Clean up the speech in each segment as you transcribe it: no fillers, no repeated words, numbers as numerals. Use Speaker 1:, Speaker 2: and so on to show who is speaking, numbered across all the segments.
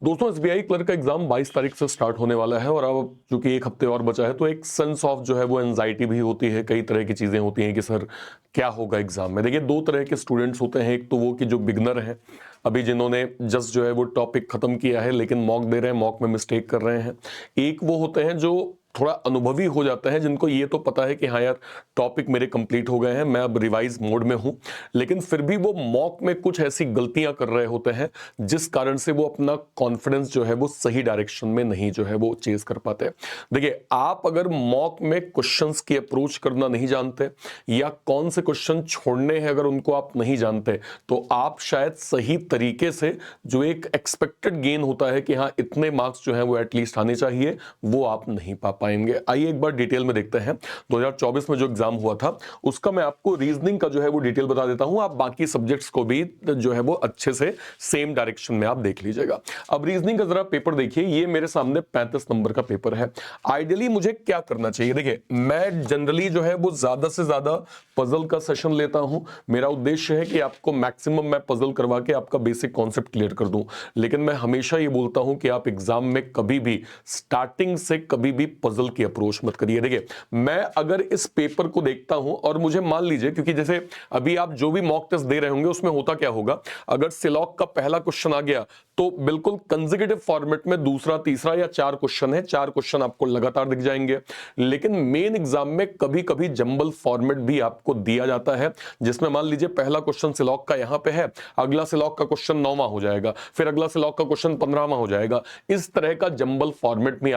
Speaker 1: दोस्तों SBI clerk का exam 22 तारीख से स्टार्ट होने वाला है और अब चूंकि एक हफ्ते और बचा है तो एक सेंस ऑफ जो है वो एंजाइटी भी होती है। कई तरह की चीजें होती हैं कि सर क्या होगा एग्जाम में। देखिए दो तरह के स्टूडेंट्स होते हैं, एक तो वो कि जो बिगनर हैं, अभी जिन्होंने जस्ट जो है वो टॉपिक खत्म किया है लेकिन मॉक दे रहे हैं, मॉक में मिस्टेक कर रहे हैं। एक वो होते हैं जो थोड़ा अनुभवी हो जाते हैं, जिनको ये तो पता है कि हाँ यार टॉपिक मेरे कंप्लीट हो गए हैं, मैं अब रिवाइज मोड में हूं, लेकिन फिर भी वो मॉक में कुछ ऐसी गलतियां कर रहे होते हैं जिस कारण से वो अपना कॉन्फिडेंस जो है वो सही डायरेक्शन में नहीं जो है वो चेज कर पाते। देखिए आप अगर मॉक में क्वेश्चंस की अप्रोच करना नहीं जानते या कौन से क्वेश्चन छोड़ने हैं अगर उनको आप नहीं जानते, तो आप शायद सही तरीके से जो एक एक्सपेक्टेड गेन होता है कि हाँ इतने मार्क्स जो है वो एटलीस्ट आने चाहिए, वो आप नहीं पा पाएंगे। आइए एक बार डिटेल में देखते हैं 2024 में जो एग्जाम हुआ था उसका मैं आपको रीजनिंग का जो है वो डिटेल बता देता हूं। आप बाकी सब्जेक्ट्स को भी जो है वो अच्छे से सेम डायरेक्शन में आप देख लीजिएगा। अब रीजनिंग का जरा पेपर देखिए, ये मेरे सामने 35 नंबर का पेपर है। आइडियली मुझे क्या करना चाहिए? देखिए मैं जनरली जो है वो ज्यादा से ज्यादा पजल का सेशन लेता हूं। मेरा उद्देश्य है कि आपको मैक्सिमम मैं पजल करवा के आपका बेसिक कॉन्सेप्ट क्लियर कर दूं, लेकिन मैं हमेशा ये बोलता हूं कि आप एग्जाम में कभी भी स्टार्टिंग से कभी भी पजल की अप्रोच मत करिए। देखिए मैं अगर इस पेपर को देखता हूं और मुझे मान लीजिए, क्योंकि जैसे अभी आप जो भी मॉक टेस्ट दे रहे होंगे उसमें होता क्या होगा, अगर सिलॉक का पहला क्वेश्चन आ गया तो बिल्कुल कंसेक्यूटिव फॉर्मेट में दूसरा तीसरा या चार क्वेश्चन है, चार क्वेश्चन आपको लगातार दिख जाएंगे। लेकिन मेन एग्जाम में कभी कभी जंबल फॉर्मेट भी आपको दिया जाता है, जिसमें मान लीजिए पहला क्वेश्चन सिलॉक का यहां पे है, अगला सिलॉक का क्वेश्चन 9वां हो जाएगा, फिर अगला सिलॉक का क्वेश्चन 15वां हो जाएगा। इस तरह का जंबल फॉर्मेट भी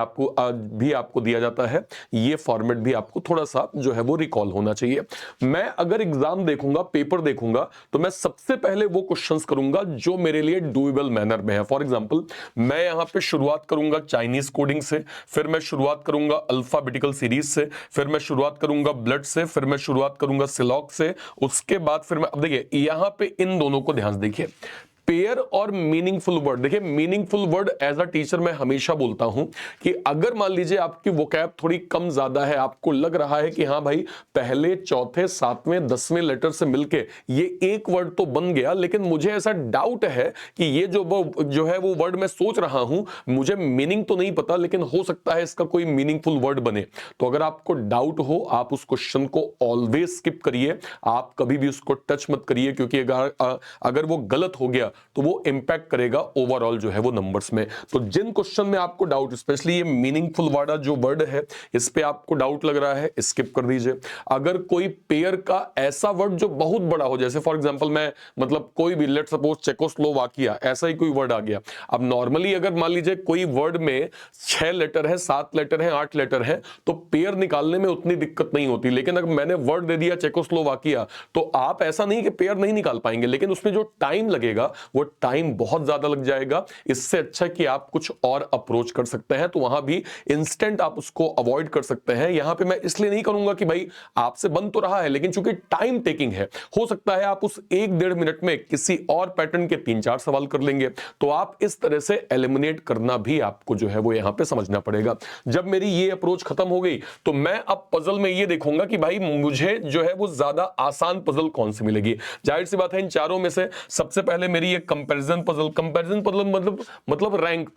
Speaker 1: आपको दिया जाता है। ये फॉर्मेट भी आपको थोड़ा सा जो है वो रिकॉल होना चाहिए। मैं अगर एग्जाम देखूंगा, पेपर देखूंगा, तो मैं सबसे पहले वो क्वेश्चंस करूंगा जो मेरे लिए डूएबल मैनर में है। फॉर एग्जांपल मैं यहां पे शुरुआत करूंगा चाइनीज कोडिंग से, फिर मैं शुरुआत करूंगा अल्फाबेटिकल सीरीज से, फिर मैं शुरुआत करूंगा ब्लड से, फिर मैं शुरुआत करूंगा सिलॉक से, उसके बाद फिर मैं, अब देखिए यहां पे इन दोनों को ध्यान से देखिए, पेयर और मीनिंगफुल वर्ड। देखिए meaningful word as a teacher मैं हमेशा बोलता हूं कि अगर मान लीजिए आपकी वोकैब थोड़ी कम ज्यादा है, आपको लग रहा है कि हाँ भाई पहले चौथे सातवें 10वें लेटर से मिलके ये एक वर्ड तो बन गया, लेकिन मुझे ऐसा डाउट है कि ये जो है वो वर्ड मैं सोच रहा हूं, मुझे मीनिंग तो नहीं पता लेकिन हो सकता है इसका कोई मीनिंगफुल वर्ड बने। तो अगर आपको डाउट हो आप उस क्वेश्चन को ऑलवेज स्किप करिए, आप कभी भी उसको टच मत करिए, क्योंकि अगर वो गलत हो गया तो वो इंपैक्ट करेगा ओवरऑल जो है वो नंबर्स में। तो जिन क्वेश्चन में आपको डाउट, स्पेशली ये मीनिंगफुल वाला जो वर्ड है इस पे आपको डाउट लग रहा है, स्किप कर दीजिए। अगर कोई पेयर का ऐसा वर्ड जो बहुत बड़ा हो, जैसे फॉर एग्जांपल मैं मतलब कोई भी लेट सपोज चेकोस्लोवाकिया ऐसा ही कोई वर्ड आ गया। अब नॉर्मली अगर मान लीजिए कोई वर्ड में 6 लेटर है, 7 लेटर है, 8 लेटर है, तो पेयर निकालने में उतनी दिक्कत नहीं होती। लेकिन अगर मैंने वर्ड दे दिया चेकोस्लोवाकिया तो आप ऐसा नहीं कि पेयर नहीं निकाल पाएंगे, लेकिन उसमें जो टाइम लगेगा वो टाइम बहुत ज्यादा लग जाएगा। इससे अच्छा कि आप कुछ और अप्रोच कर सकते हैं, तो वहां भी इंस्टेंट आप उसको अवॉइड कर सकते हैं। यहां पे मैं इसलिए नहीं करूंगा कि भाई आपसे बन तो रहा है, लेकिन चूंकि टाइम टेकिंग है, हो सकता है आप उस 1-1.5 मिनट में किसी और पैटर्न के 3-4 सवाल कर लेंगे। तो आप इस तरह से एलिमिनेट करना भी आपको जो है वो यहां पे समझना पड़ेगा। जब मेरी ये अप्रोच खत्म हो गई तो मैं अब पजल में ये देखूंगा कि भाई मुझे जो है वो ज्यादा आसान पजल कौन सी मिलेगी। जाहिर सी बात है इन चारों में से सबसे पहले मेरी ये कंपैरिजन पजल मतलब रैंक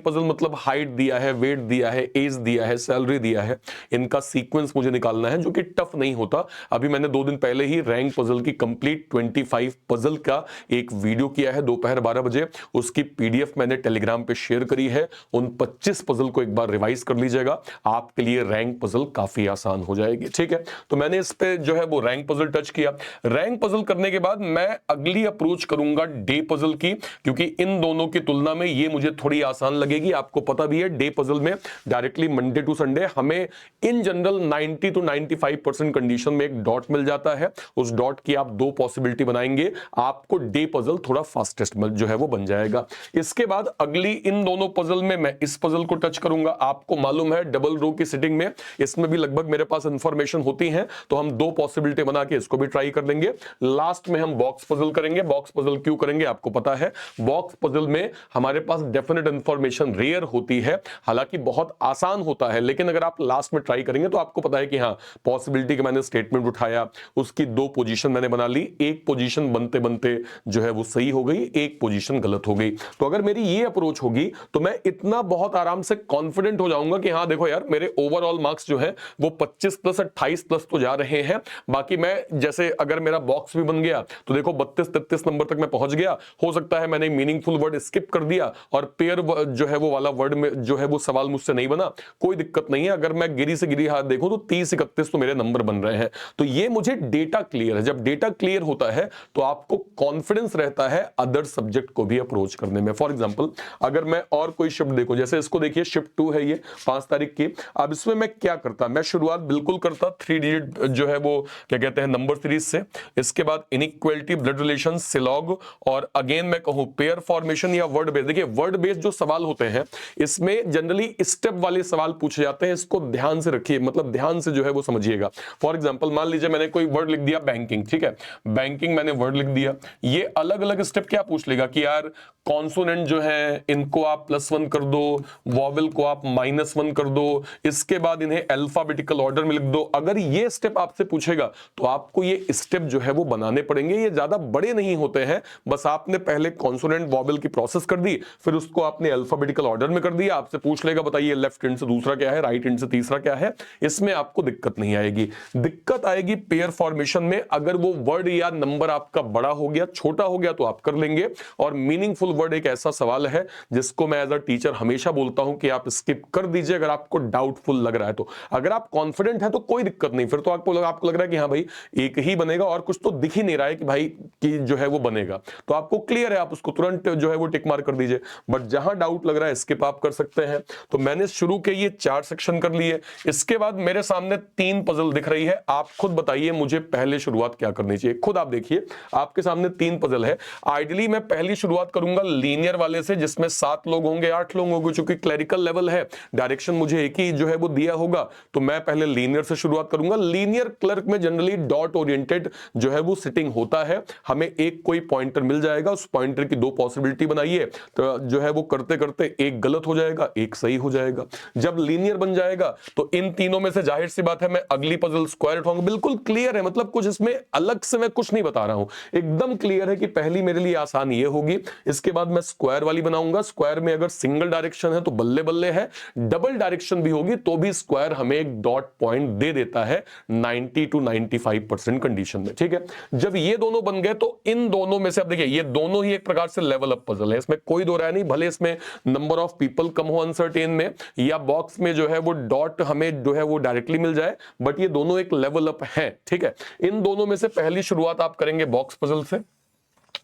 Speaker 1: पजल मतलब हाइट दिया है, वेट दिया है, एज दिया है, सैलरी दिया है, इनका सीक्वेंस मुझे निकालना है, जो कि टफ नहीं होता। अभी मैंने 2 दिन पहले ही रैंक पजल की कंप्लीट 25 पजल का एक वीडियो किया है दोपहर 12 बजे, उसकी पीडीएफ मैंने टेलीग्राम पे शेयर करी है। उन 25 पजल को एक बार रिवाइज कर लीजिएगा, आपके लिए रैंक पजल काफी आसान हो जाएगी। ठीक है, तो मैंने इस पे जो है वो रैंक पजल टच किया। रैंक पजल करने के बाद मैं अगली अप्रोच करूंगा डे पजल की, क्योंकि इन दोनों की तुलना में ये मुझे थोड़ी आसान लगेगी। आपको पता भी है डे पजल में डायरेक्टली मंडे टू संडे हमें इन जनरल 90 to 95% कंडीशन में एक डॉट मिल जाता है। उस डॉट की आप 2 पॉसिबिलिटी बनाएंगे, आपको डे पजल थोड़ा फास्टेस्ट जो है वो बन जाएगा। इसके बाद अगली इन दोनों पजल में मैं इस पजल को टच करूंगा। आपको मालूम है डबल रो की सिटिंग में इसमें भी लगभग मेरे पास इंफॉर्मेशन होती है, तो हम 2 पॉसिबिलिटी बना के इसको भी ट्राई कर लेंगे। लास्ट में हम बॉक्स पजल करेंगे। बॉक्स पजल क्यों करेंगे आपको पता है बॉक्स पजल में हमारे पास डेफिनेट इंफॉर्मेशन रेयर होती है, हालांकि बहुत आसान होता है, लेकिन अगर आप लास्ट में ट्राई करेंगे तो आपको पता है कि हाँ पॉसिबिलिटी का मैंने स्टेटमेंट उठाया, उसकी दो पोजीशन मैंने बना ली, एक पोजीशन बनते बनते जो है वो सही हो गई, एक पोजीशन गलत हो गई। तो अगर मेरी ये अप्रोच होगी तो मैं इतना बहुत आराम से कॉन्फिडेंट हो जाऊंगा कि हाँ देखो यार मेरे ओवरऑल मार्क्स जो है वो 25 प्लस 28 प्लस तो जा रहे हैं। बाकी मैं जैसे अगर मेरा बॉक्स भी बन गया तो देखो 32-33 नंबर तक मैं पहुंच गया, हो सकता है मैंने मीनिंगफुल वर्ड स्किप कर दिया और पेयर जो है वो वाला वर्ड में जो है वो सवाल मुझसे नहीं बना, कोई दिक्कत नहीं है। अगर मैं गिरी से गिरी हाथ देखूं तो 30-31 तो मेरे नंबर बन रहे हैं। तो ये मुझे डेटा क्लियर है। जब डेटा क्लियर होता है तो आपको कॉन्फिडेंस रहता है अदर सब्जेक्ट को भी अप्रोच करने में। फॉर एग्जांपल अगर मैं और कोई शिफ्ट देखूं, जैसे इसको देखिए शिफ्ट 2 है ये 5 तारीख की। अब इसमें मैं क्या करता, मैं शुरुआत बिल्कुल करता 3 डिजिट जो है वो क्या कहते हैं नंबर सीरीज से, इसके बाद इनइक्वालिटी, ब्लड रिलेशन, सिलॉग, और अगेन मैं कहूं पेयर फॉर्मेशन या वर्ड बेस्ड। देखिए वर्ड बेस्ड जो सवाल होते हैं इसमें जनरली स्टेप वाले सवाल पूछे जाते हैं, इसको ध्यान से रखिए, मतलब ध्यान से जो है वो समझिएगा। फॉर एग्जांपल मान लीजिए मैंने कोई वर्ड लिख दिया बैंकिंग, ठीक है, बैंकिंग मैंने वर्ड लिख दिया, ये अलग अलग स्टेप क्या पूछ लेगा कि यार कॉन्सोनेंट जो है इनको आप +1 कर दो, वॉवेल को आप -1 कर दो, इसके बाद इन्हें अल्फाबेटिकल ऑर्डर में लिख दो। अगर ये स्टेप आपसे पूछेगा तो आपको ये स्टेप जो है वो बनाने पड़ेंगे। ये ज्यादा बड़े नहीं होते हैं, बस आपने पहले कॉन्सोनेंट वॉवेल की प्रोसेस कर दी, फिर उसको आपने अल्फाबेटिकल ऑर्डर में कर दिया। आपसे पूछ लेगा बताइए लेफ्ट हैंड से दूसरा क्या है, राइट हैंड से तीसरा क्या है। इसमें आपको दिक्कत नहीं आएगी। दिक्कत आएगी पेयर फॉर्मेशन में। अगर वो वर्ड या नंबर आपका बड़ा हो गया, छोटा हो गया तो आप कर लेंगे। और मीनिंगफुल वर्ड एक ऐसा सवाल है जिसको मैं एज अ टीचर हमेशा बोलता हूं कि आप स्किप कर दीजिए अगर आपको डाउटफुल लग रहा है तो। अगर आप कॉन्फिडेंट हैं तो कोई दिक्कत नहीं, फिर तो आपको लग रहा है कि हाँ भाई एक ही बनेगा और कुछ तो दिख ही नहीं रहा है कि भाई कि जो है वो बनेगा, तो आपको क्लियर है, आप उसको तुरंत जो है वो टिक मार्क कर दीजिए। बट जहां डाउट लग रहा है स्किप आप कर सकते हैं। तो मैंने शुरू के ये 4 सेक्शन कर लिए। इसके बाद मेरे सामने 3 पजल दिख रही है। आप खुद बताइए मुझे पहले शुरुआत क्या करनी चाहिए। खुद आप देखिए आपके सामने 3 पजल है। आइडियली मैं पहली शुरुआत करूंगा लीनियर वाले से, जिसमें 7 लोग होंगे 8 लोग होंगे, चूंकि क्लरिकल लेवल है, डायरेक्शन मुझे एक ही जो है वो दिया होगा, तो मैं पहले लीनियर से शुरुआत करूंगा। लीनियर क्लर्क में जनरली डॉट ओरिएंटेड जो है वो सिटिंग होता है। हमें एक कोई पॉइंटर मिल जाएगा, उस पॉइंटर की 2 पॉसिबिलिटी बनाइए, तो जो है वो करते करते एक गलत हो जाएगा, एक सही हो जाएगा। जब लीनियर बन जाएगा तो इन तीनों में से जाहिर सी बात है मैं अगली पजल स्क्वायर उठाऊंगा। बिल्कुल क्लियर है, मतलब कुछ इसमें अलग से मैं कुछ नहीं बता रहा हूं, एकदम क्लियर है कि पहली मेरे लिए आसान ये होगी। इसके बाद मैं स्क्वायर वाली बनाऊंगा। स्क्वायर में अगर सिंगल डायरेक्शन है तो बल्ले बल्ले है, डबल डायरेक्शन भी होगी तो भी स्क्वायर हमें एक डॉट पॉइंट दे देता है 90 to 95% कंडीशन में, ठीक है। जब ये दोनों बन गए तो इन दोनों में से अब देखिए ये दोनों ही एक प्रकार से लेवल अप पजल है, इसमें कोई दो राय नहीं। भले इसमें नंबर ऑफ पीपल कम हो अनसर्टेन में, या बॉक्स में जो है वो डॉट हमें जो है वो डायरेक्टली मिल जाए, बट ये दोनों एक लेवल अप है, ठीक है। इन दोनों में से पहली शुरुआत आप करेंगे बॉक्स पजल से।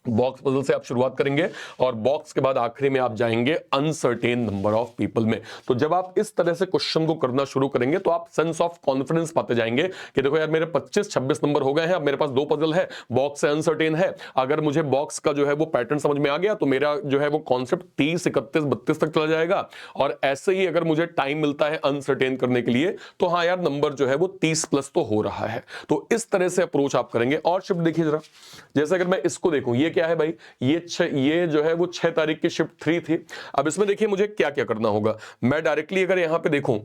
Speaker 1: बॉक्स पजल से आप शुरुआत करेंगे और बॉक्स के बाद आखिरी में आप जाएंगे अनसर्टेन नंबर ऑफ पीपल में। तो जब आप इस तरह से क्वेश्चन को करना शुरू करेंगे तो आप सेंस ऑफ कॉन्फिडेंस पाते जाएंगे कि देखो यार मेरे 25-26 नंबर हो गए हैं, अब मेरे पास 2 पजल है, बॉक्स से अनसर्टेन है। अगर मुझे बॉक्स का जो है वो पैटर्न समझ में आ गया तो मेरा जो है वो कॉन्सेप्ट 30, 31, 32 तक चला जाएगा। और ऐसे ही अगर मुझे टाइम मिलता है अनसर्टेन करने के लिए तो हाँ यार नंबर जो है वो 30 प्लस तो हो रहा है। तो इस तरह से अप्रोच आप करेंगे। और शिफ्ट देखिए जरा, जैसे अगर मैं इसको देखूं, ये क्या है भाई, ये जो है वो 6 तारीख की शिफ्ट 3 थी। अब इसमें देखिए मुझे क्या क्या करना होगा। मैं डायरेक्टली अगर यहां पे देखूं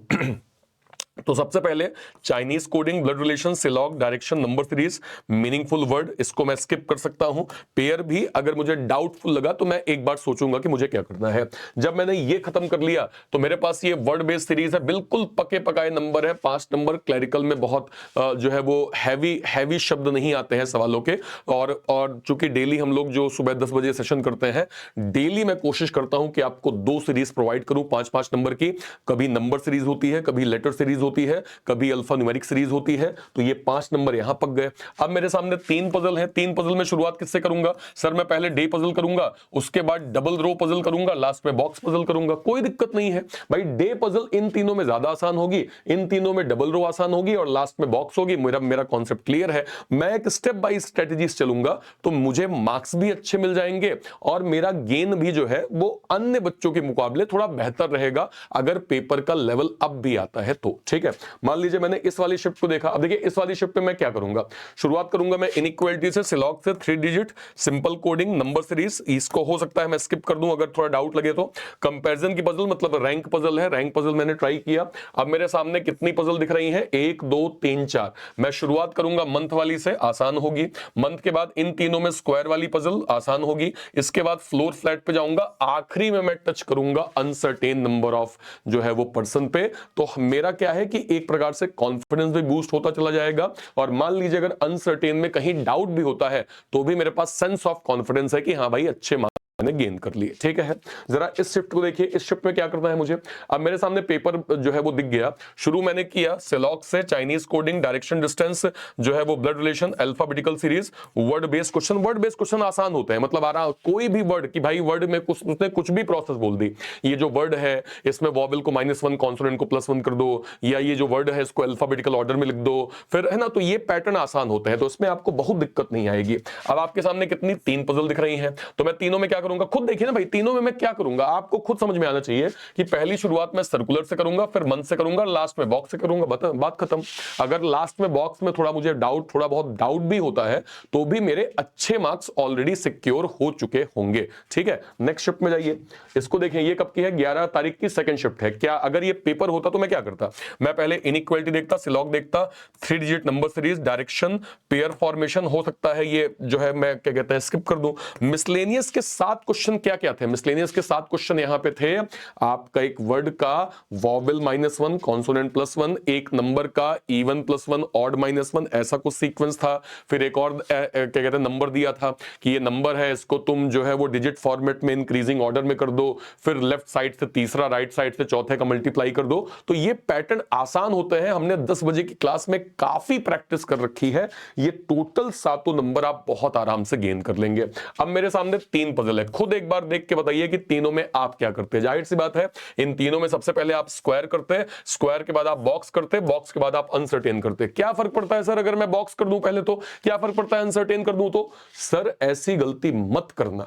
Speaker 1: तो सबसे पहले Chinese coding, blood relation, syllogism, direction, number series, meaningful word, इसको मैं स्किप कर सकता हूं। पेयर भी अगर मुझे डाउटफुल लगा तो मैं एक बार सोचूंगा कि मुझे क्या करना है। जब मैंने ये खत्म कर लिया तो मेरे पास ये वर्ड बेस्ड सीरीज है, बिल्कुल पके पकाए नंबर है। 5 नंबर क्लरिकल में बहुत जो है वो हैवी शब्द नहीं आते हैं सवालों के। और चूंकि डेली हम लोग जो सुबह 10 बजे सेशन करते हैं, डेली मैं कोशिश करता हूं कि आपको 2 सीरीज प्रोवाइड करूं 5-5 नंबर की। कभी नंबर सीरीज होती है, कभी लेटर सीरीज होती है, कभी अल्फा न्यूमेरिक सीरीज होती है। तो ये 5 नंबर यहां पक गए। अब मेरे सामने 3 पजल हैं। 3 पजल में शुरुआत किससे करूंगा? सर मैं पहले डे पजल करूंगा, उसके बाद डबल रो पजल करूंगा, लास्ट में बॉक्स पजल करूंगा। कोई दिक्कत नहीं है भाई, डे पजल इन तीनों में ज्यादा आसान होगी, इन तीनों में डबल रो आसान होगी और लास्ट में बॉक्स होगी। मेरा कॉन्सेप्ट क्लियर है। मैं एक स्टेप बाय स्ट्रेटजीज चलूंगा तो मुझे मार्क्स भी अच्छे मिल जाएंगे और मेरा गेन भी जो है वो अन्य बच्चों के मुकाबले थोड़ा बेहतर रहेगा, अगर पेपर का लेवल अप भी आता है तो। ठीक ठीक है। मान लीजिए मैंने इस वाली शिफ्ट को देखा, अब देखिए इस वाली शिफ्ट पे मैं क्या करूंगा, शुरुआत करूंगा मैं इनइक्वालिटी से, सिलॉग से, 3 digit simple coding number series, इसको हो सकता है मैं स्किप कर दूं अगर थोड़ा डाउट लगे तो। कंपैरिजन की पजल मतलब रैंक पजल है, रैंक पजल मैंने ट्राई किया। अब मेरे सामने कितनी पजल दिख रही है, 1 2 3 4। मैं शुरुआत करूंगा मंथ वाली से, आसान होगी। मंथ के बाद इन तीनों में स्क्वायर वाली पजल आसान होगी। इसके बाद फ्लोर फ्लैट पे जाऊंगा, आखिरी में मैं टच करूंगा अनसर्टेन नंबर ऑफ जो है वो पर्सन पे। तो मेरा क्या है कि एक प्रकार से कॉन्फिडेंस भी बूस्ट होता चला जाएगा, और मान लीजिए अगर अनसर्टेन में कहीं डाउट भी होता है तो भी मेरे पास सेंस ऑफ कॉन्फिडेंस है कि हाँ भाई अच्छे मैंने गेन कर लिए, ठीक है। जरा इस शिफ्ट को देखिए, इस शिफ्ट में क्या करना है मुझे। अब मेरे सामने पेपर जो है वो दिख गया, शुरू मैंने किया सिलॉग से, चाइनीज कोडिंग, डायरेक्शन डिस्टेंस जो है वो blood relation, alphabetical series, word based question. Word based question आसान होते हैं, मतलब आराम, कोई भी वर्ड की भाई वर्ड में कुछ उसने कुछ भी प्रोसेस बोल दी, ये जो वर्ड है इसमें वॉवेल को -1, कॉन्सोनेंट को +1 कर दो, या ये जो वर्ड है इसको अल्फाबेटिकल ऑर्डर में लिख दो, फिर है ना। तो ये पैटर्न आसान होते हैं, तो इसमें आपको बहुत दिक्कत नहीं आएगी। अब आपके सामने कितनी 3 पजल दिख रही हैं, तो मैं तीनों में क्या करूंगा, खुद देखिए ना भाई, तीनों में मैं क्या करूंगा आपको खुद समझ में आना चाहिए कि पहली शुरुआत मैं सर्कुलर से करूंगा, फिर मंथ से करूंगा, लास्ट में बॉक्स से करूंगा, बात खत्म। अगर लास्ट में बॉक्स में थोड़ा मुझे डाउट, थोड़ा बहुत डाउट भी होता है तो भी मेरे अच्छे मार्क्स ऑलरेडी सिक्योर हो चुके होंगे, ठीक है। नेक्स्ट शिफ्ट में जाइए, इसको देखें, ये कब की है, 11 तारीख की सेकंड शिफ्ट है। क्या अगर ये पेपर होता तो मैं क्या करता, मैं पहले इनइक्वालिटी देखता, सिलॉग देखता, 3 digit number series, direction, pair formation, हो सकता है ये जो है मैं क्या कहते हैं स्किप कर दूं। मिसलेनियस के 7 क्वेश्चन क्या क्या थे, मिसलेनियस के 7 क्वेश्चन यहां पे थे। आपका एक वर्ड का वॉवेल -1, कॉन्सोनेंट +1, एक नंबर का इवन +1, ऑड -1, ऐसा कुछ सीक्वेंस था। फिर एक और क्या कहते हैं नंबर दिया था कि ये नंबर है, इसको तुम जो है वो डिजिट फॉर्मेट में इंक्रीजिंग ऑर्डर में कर दो, फिर लेफ्ट साइड से तीसरा, राइट साइड से चौथे का मल्टीप्लाई कर दो। तो ये पैटर्न आसान होते हैं, हमने 10 बजे की क्लास में काफी प्रैक्टिस कर रखी है। ये टोटल 7 नंबर आप बहुत आराम से गेन कर लेंगे। अब मेरे सामने 3 पजल है, खुद एक बार देख के बताइए कि तीनों में आप क्या करते हैं। जाहिर सी बात है इन तीनों में सबसे पहले आप स्क्वायर करते हैं, स्क्वायर के बाद आप बॉक्स करते हैं, बॉक्स के बाद आप अनसर्टेन करते हैं। क्या फर्क पड़ता है सर अगर मैं बॉक्स कर दूं पहले, तो क्या फर्क पड़ता है अनसर्टेन कर दूं तो? सर ऐसी गलती मत करना,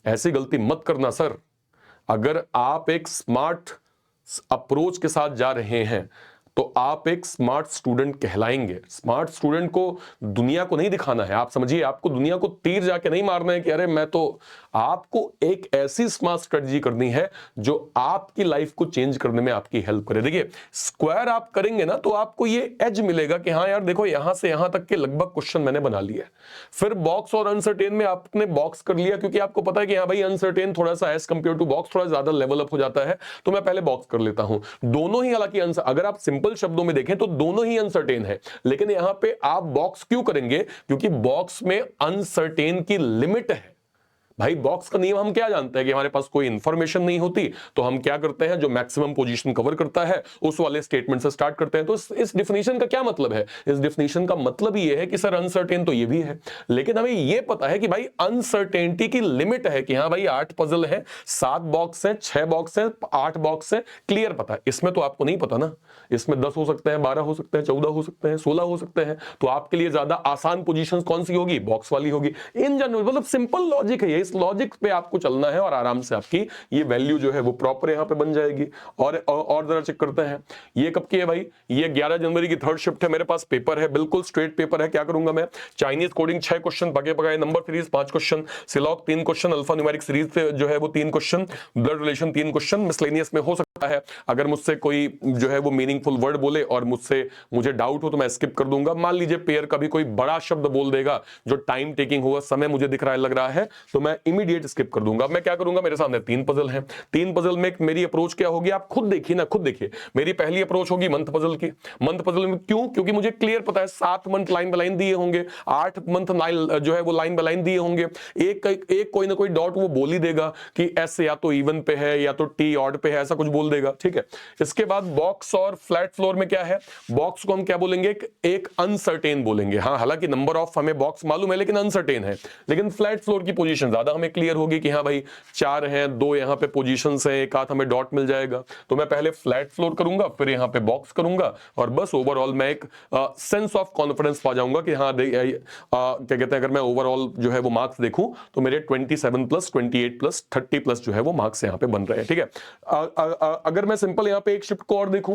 Speaker 1: ऐसी गलती मत करना सर। अगर आप एक स्मार्ट अप्रोच के साथ जा रहे हैं तो आप एक स्मार्ट स्टूडेंट कहलाएंगे। स्मार्ट स्टूडेंट को दुनिया को नहीं दिखाना है, आप समझिए, आपको दुनिया को तीर जाके नहीं मारना है कि अरे मैं तो, आपको एक ऐसी स्मार्ट स्ट्रेटजी करनी है जो आपकी लाइफ को चेंज करने में आपकी हेल्प करे। देखिए स्क्वायर आप करेंगे ना तो आपको ये एज मिलेगा कि हाँ यार देखो यहां से यहां तक के लगभग क्वेश्चन मैंने बना लिया। फिर बॉक्स और अनसर्टेन में आपने बॉक्स कर लिया क्योंकि आपको पता है कि हाँ भाई अनसर्टेन थोड़ा सा एज कंपेयर टू बॉक्स थोड़ा ज्यादा लेवल अप हो जाता है, तो मैं पहले बॉक्स कर लेता हूं। दोनों ही हालांकि अगर आप सिंपल शब्दों में देखें तो दोनों ही अनसर्टेन है, लेकिन यहां पे आप बॉक्स क्यों करेंगे, क्योंकि बॉक्स में अनसर्टेन की लिमिट है। भाई बॉक्स का नियम हम क्या जानते हैं कि हमारे पास कोई इंफॉर्मेशन नहीं होती तो हम क्या करते हैं, जो मैक्सिमम पोजीशन कवर करता है उस वाले स्टेटमेंट से स्टार्ट करते हैं। तो इस डिफिनीशन का क्या मतलब है, इस डिफिनीशन का मतलब ये है कि सर अनसर्टेन तो ये भी है, लेकिन हमें ये पता है कि भाई अनसर्टेनिटी की लिमिट है कि हाँ भाई 8 पजल है, 7 बॉक्स है, 6 बॉक्स है, 8 बॉक्स है, क्लियर पता है। इसमें तो आपको नहीं पता ना, इसमें 10 हो सकते हैं, 12 हो सकते हैं, 14 हो सकते हैं, 16 हो सकते हैं, तो आपके लिए ज्यादा आसान पोजीशन कौन सी होगी, बॉक्स वाली होगी। इन जनरल मतलब सिंपल लॉजिक है, इस लॉजिक पे आपको चलना है और आराम से आपकी ये वैल्यू जो है वो प्रॉपर यहां पे बन जाएगी। और जरा चेक करते हैं, ये कब की है भाई, ये 11 जनवरी की थर्ड शिफ्ट है। मेरे पास पेपर है, बिल्कुल स्ट्रेट पेपर है। क्या करूंगा मैं, चाइनीज कोडिंग 6 क्वेश्चन, पगे पगाए number series 5 question, syllogism 3 question, alpha numeric series से जो है वो 3 question, blood relation 3 question, miscellaneous में हो सकता है अगर मुझसे कोई जो है वो मीनिंगफुल वर्ड बोले और मुझे डाउट हो तो मैं स्किप कर दूंगा। मान लीजिए पेयर का भी कोई बड़ा शब्द बोल देगा जो टाइम टेकिंग होगा, समय मुझे दिख रहा है, लग रहा है, तो मैं इमीडिएट स्किप कर दूंगा। मैं क्या करूंगा, मेरे सामने 3 पजल हैं, 3 पजल में मेरी अप्रोच क्या होगी, आप खुद देखिए ना, खुद देखिए। मेरी पहली अप्रोच होगी मंथ पजल की। मंथ पजल में क्यों, क्योंकि मुझे क्लियर पता है 7 मंथ लाइन बाय लाइन दिए होंगे, 8 मंथ जो है वो लाइन बाय लाइन दिए होंगे, एक कोई ना कोई डॉट वो बोल ही देगा कि एस या तो इवन पे है या तो टी ऑड पे है, ऐसा कुछ बोल देगा, ठीक है। इसके बाद बॉक्स और फ्लैट फ्लोर में क्या है, बॉक्स को हम क्या बोलेंगे, एक अनसर्टेन बोलेंगे। हाँ हालांकि नंबर ऑफ हमें बॉक्स मालूम है लेकिन अनसर्टेन है, लेकिन फ्लैट फ्लोर की पोजीशन ज्यादा हमें क्लियर होगी कि हाँ भाई 4 हैं, 2 यहाँ पे पोजीशंस हैं, एक आध हमें डॉट मिल जाएगा। तो मैं पहले फ्लैट फ्लोर करूंगा, फिर यहाँ पे बॉक्स करूंगा, और बस ओवरऑल मैं एक सेंस ऑफ कॉन्फिडेंस पा जाऊंगा कि हाँ क्या कहते हैं, अगर मैं ओवरऑल जो है वो मार्क्स देखूं तो मेरे 27+, 28+, 30+ जो है वो मार्क्स यहाँ पे बन रहे हैं, ठीक है। अगर मैं सिंपल यहाँ पे एक शिफ्ट को और देखूं,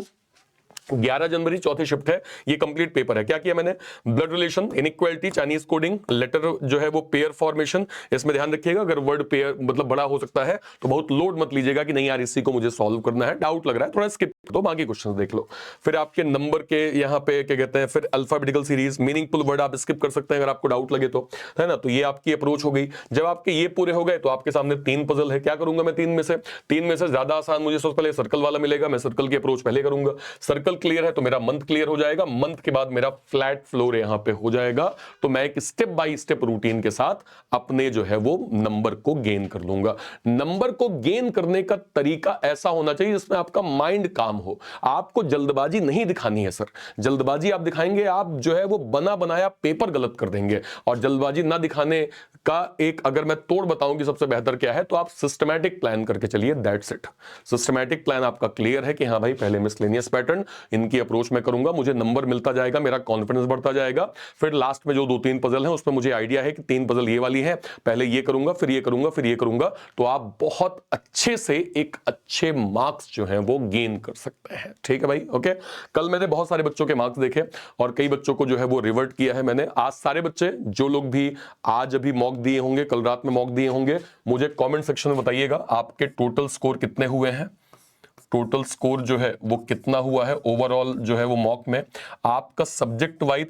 Speaker 1: 11 जनवरी चौथी शिफ्ट है, ये कंप्लीट पेपर है। क्या किया मैंने? Blood relation, inequality, Chinese coding, letter जो है वो पेयर फॉर्मेशन, इसमें ध्यान रखिएगा अगर वर्ड पेयर मतलब बड़ा हो सकता है तो बहुत लोड मत लीजिएगा कि नहीं यार इसी को मुझे सॉल्व करना है, डाउट लग रहा है थोड़ा स्किप तो बाकी क्वेश्चंस देख लो। फिर आपके नंबर के यहाँ पे क्या कहते हैं, फिर अल्फाबेटिकल सीरीज, मीनिंगफुल वर्ड आप स्किप कर सकते हैं अगर आपको डाउट लगे तो, है ना। तो ये आपकी अप्रोच हो गई। जब आपके ये पूरे हो गए तो आपके सामने 3 पजल है। क्या करूंगा मैं? 3 में से ज्यादा आसान मुझे सबसे पहले सर्कल वाला मिलेगा, मैं सर्कल की अप्रोच पहले करूंगा। सर्कल क्लियर है तो मेरा मंथ क्लियर हो जाएगा, मंथ के बाद मेरा फ्लैट फ्लोर यहां पे हो जाएगा। तो मैं एक स्टेप बाय स्टेप रूटीन के साथ अपने जो है वो नंबर को गेन कर लूंगा। नंबर को गेन करने का तरीका ऐसा होना चाहिए जिसमें आपका माइंड काम हो। आपको जल्दबाजी नहीं दिखानी है सर, जल्दबाजी आप दिखाएंगे आप जो है वो बना बनाया पेपर गलत कर देंगे। और जल्दबाजी ना दिखाने का एक अगर मैं तोड़ बताऊं कि सबसे बेहतर क्या है, तो आप सिस्टमैटिक प्लान करके चलिए, दैट्स इट। सिस्टमैटिक प्लान आपका क्लियर है कि हाँ भाई पहले मिसलेनियस पैटर्न, इनकी अप्रोच में करूंगा, मुझे नंबर मिलता जाएगा, मेरा कॉन्फिडेंस बढ़ता जाएगा। फिर लास्ट में जो 2-3 पजल है उसमें मुझे आइडिया है कि 3 पजल ये वाली है, पहले ये करूंगा फिर ये करूंगा फिर ये करूंगा, तो आप बहुत अच्छे से एक अच्छे मार्क्स जो है वो गेन कर सकते हैं। ठीक है भाई, ओके। कल मैंने बहुत सारे बच्चों के मार्क्स देखे और कई बच्चों को जो है वो रिवर्ट किया है मैंने। आज सारे बच्चे जो लोग भी आज अभी मॉक दिए होंगे, कल रात में मॉक दिए होंगे, मुझे कमेंट सेक्शन में बताइएगा आपके टोटल स्कोर कितने हुए हैं। टोटल स्कोर जो है वो कितना हुआ है ओवरऑल जो है वो मॉक में। आपका सब्जेक्ट वाइज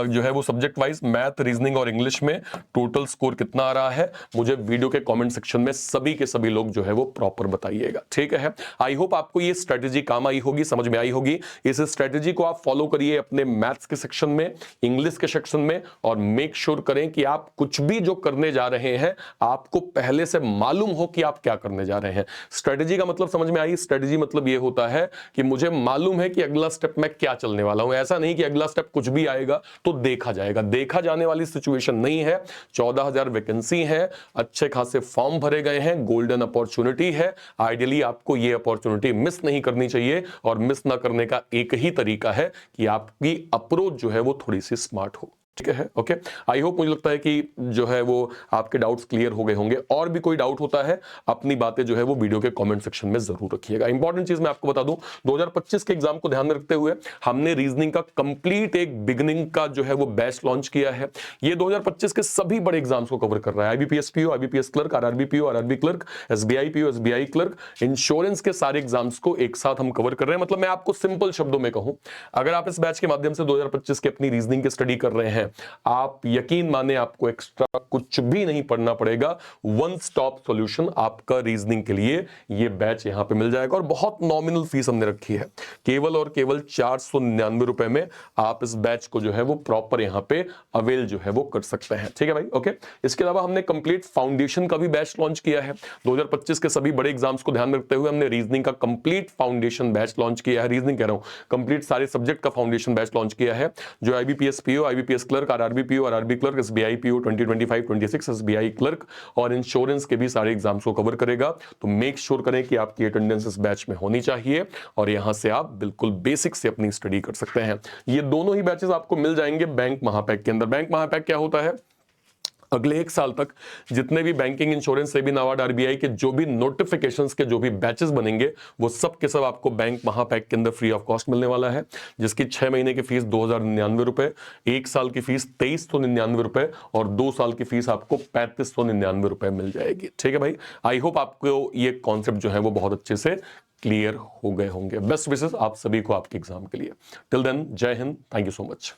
Speaker 1: जो है वो सब्जेक्ट वाइज मैथ, रीजनिंग और इंग्लिश में टोटल स्कोर कितना आ रहा है, मुझे वीडियो के कमेंट सेक्शन में सभी के सभी लोग जो है वो प्रॉपर बताइएगा। ठीक है, आई होप आपको ये स्ट्रेटेजी काम आई होगी, समझ में आई होगी। इस स्ट्रेटेजी को आप फॉलो करिए अपने मैथ्स के सेक्शन में, इंग्लिश के सेक्शन में, और मेक श्योर करें कि आप कुछ भी जो करने जा रहे हैं आपको पहले से मालूम हो कि आप क्या करने जा रहे हैं। स्ट्रेटेजी का मतलब समझ में आई? स्ट्रेटेजी मतलब ये होता है कि मुझे मालूम है कि अगला स्टेप मैं क्या चलने वाला हूं। ऐसा नहीं कि अगला स्टेप कुछ भी आएगा तो देखा जाएगा, देखा जाने वाली सिचुएशन नहीं है। 14,000 वैकेंसी है, अच्छे खासे फॉर्म भरे गए हैं, गोल्डन अपॉर्चुनिटी है। आइडियली आपको ये अपॉर्चुनिटी मिस नहीं करनी चाहिए, और मिस ना करने का एक ही तरीका है कि आपकी अप्रोच जो है वो थोड़ी सी स्मार्ट हो। ठीक है, ओके। आई होप, मुझे लगता है कि जो है वो आपके डाउट्स क्लियर हो गए होंगे। और भी कोई डाउट होता है अपनी बातें जो है वो वीडियो के कमेंट सेक्शन में जरूर रखिएगा। इंपॉर्टेंट चीज मैं आपको बता दूं, 2025 के एग्जाम को ध्यान में रखते हुए हमने रीजनिंग का कंप्लीट एक बिगिनिंग का जो है वो बैच लॉन्च किया है। ये 2025 के सभी बड़े एग्जाम्स को कवर कर रहा है। IBPS PO, IBPS clerk, RRB PO, RRB clerk, SBI PO, SBI clerk, insurance के सारे एग्जाम्स को एक साथ हम कवर कर रहे हैं। मतलब मैं आपको सिंपल शब्दों में कहूं, अगर आप इस बैच के माध्यम से 2025 की अपनी रीजनिंग की स्टडी कर रहे हैं, आप यकीन माने आपको एक्स्ट्रा कुछ भी नहीं पढ़ना पड़ेगा। वन स्टॉप सॉल्यूशन आपका रीजनिंग के लिए ये बैच यहां पे मिल जाएगा। और बहुत नॉमिनल फीस हमने रखी है, केवल और केवल 499 रुपए में आप इस बैच को जो है वो प्रॉपर यहां पे अवेल जो है वो कर सकते हैं। ठीक है भाई, ओके। इसके अलावा हमने कंप्लीट फाउंडेशन का भी बैच लॉन्च किया है। 2025 के सभी बड़े एग्जाम्स को ध्यान में रखते हुए हमने रीजनिंग का कंप्लीट फाउंडेशन बैच लॉन्च किया है। रीजनिंग कह रहा हूं, कंप्लीट सारे सब्जेक्ट का फाउंडेशन बैच लॉन्च किया है, जो IBPS PO, IBPS clerk, RRB PO, RRB clerk, SBI PO 2025-26, SBI clerk और इंश्योरेंस के भी सारे एग्जाम्स को कवर करेगा। तो मेक श्योर करें कि आपकी अटेंडेंस इस बैच में होनी चाहिए, और यहां से आप बिल्कुल बेसिक से अपनी स्टडी कर सकते हैं। ये दोनों ही बैचेस आपको मिल जाएंगे बैंक महापैक के अंदर। बैंक महापैक क्या होता है? अगले 1 साल तक जितने भी banking, insurance, SEBI, NABARD, RBI के जो भी नोटिफिकेशंस के जो भी बैचेस बनेंगे, वो सब के सब आपको बैंक महापैक के अंदर फ्री ऑफ कॉस्ट मिलने वाला है, जिसकी 6 महीने की फीस 2,099 रुपए, 1 साल की फीस 2,399 रुपए और 2 साल की फीस आपको 3,599 रुपए मिल जाएगी। ठीक है भाई, आई होप आपको ये कॉन्सेप्ट जो है वो बहुत अच्छे से क्लियर हो गए होंगे। बेस्ट विशेस आप सभी को आपके एग्जाम के लिए। टिल देन, जय Hind, thank you so much.